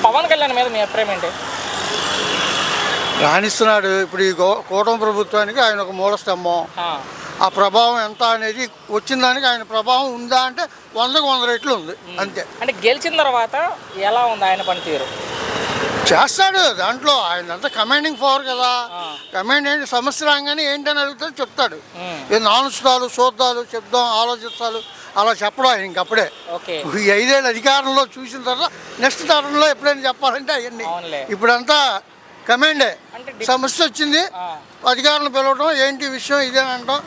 పవన్ కళ్యాణ్ మీద మీ అభిప్రాయం ఏంటి? రాణిస్తున్నాడు. ఇప్పుడు ఈ కూటమి ప్రభుత్వానికి ఆయన ఒక మూల స్తంభం. ఆ, ఆ ప్రభావం ఎంత అనేది వచ్చిన దానికి ఆయన ప్రభావం ఉందా అంటే 100కు 100 రెట్లు ఉంది అంతే. అంటే గెలిచిన తర్వాత ఎలా ఉంది ఆయన పనితీరు? చేస్తాడు దాంట్లో. ఆయన అంతా కమాండింగ్ పవర్ కదా. ఆ. కమాండ్ ఏంటి, సమస్య రాగానే ఏంటని అడుగుతాడు, చెప్తాడు. ఉమ్, ఇది నానుస్తాలు చూద్దాలు చెప్దాం ఆలోచిస్తాలు అలా చెప్పడం ఆయన ఇంకప్పుడే. ఓకే. ఈ 5 ఏళ్ళు అధికారంలో చూసిన తర్వాత నెక్స్ట్ తరంలో ఎప్పుడైనా చెప్పాలంటే అవన్నీ. అవునులే. ఇప్పుడంతా కమాండే. అంటే సమస్య వచ్చింది, ఆ, అధికారులను పిలవడం, ఏంటి విషయం ఇదేనంటాం,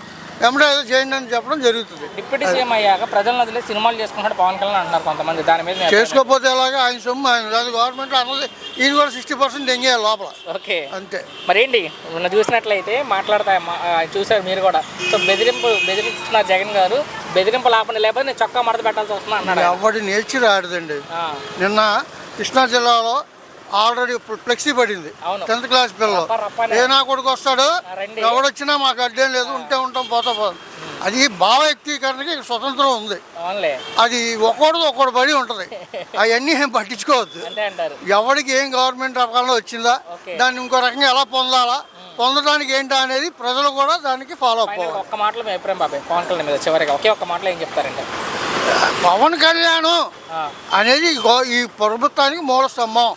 ఎమ్మడే ఏదో చేయండి అని చెప్పడం జరుగుతుంది. డిప్యూటీ సీఎం అయ్యాక ప్రజలను వదిలే సినిమాలు చేసుకుంటాడు పవన్ కళ్యాణ్ అంటున్నారు కొంతమంది. దాని మీద మీ అభిప్రాయం ఏంటి? చేసుకోకపోతే ఎలాగా, ఆయన సొమ్ము ఆయన అది గవర్నమెంట్ అన్నది. ఈయన కూడా 60% దెంగేయాలి లోపల ఓకే. అంతే. మరేంటి మొన్న చూసినట్లయితే చూసారు మీరు కూడా. సో బెదిరిస్తున్నారు జగన్ గారు. బెదిరింపు లేకపోతే నేను చొక్కా మడత పెట్టాల్సి వస్తున్నా అన్నాడు. ఎవడి నేర్చి రాడదండి. ఆ, నిన్న కృష్ణా జిల్లాలో ఆల్రెడీ ఫ్లెక్సీ పడింది. అవును. 10th క్లాస్ పిల్లలు. రప్పనే. ఏ నా కొడుకు వస్తాడు, రండి. ఎవడొచ్చినా మాకు అడ్డేం లేదు, ఉంటే ఉంటాం పోతా పోతాం. అది భావ వ్యక్తీకరణకి స్వతంత్రం ఉంది. అవునులే. అది ఒక్కడు పడి ఉంటుంది. అవన్నీ ఏం పట్టించుకోవద్దు. అంతే అంటారు. ఎవరికి ఏం గవర్నమెంట్ రకాల్లో వచ్చిందా, ఓకే. దాన్ని ఇంకో రకంగా ఎలా పొందాలా, పొందడానికి ఏంటా అనేది ప్రజలు కూడా దానికి ఫాలో అప్ ఫైనల్గా అవ్వాలి. ఒక్క మాటలో మీ అభిప్రాయం బాబాయ్ పవన్ కళ్యాణ్ మీద చివరిగా ఒకే ఒక్క మాటలో ఏం చెప్తారంటే? పవన్ కళ్యాణ్ ఆ, అనేది ఈ ప్రభుత్వానికి మూల స్తంభం.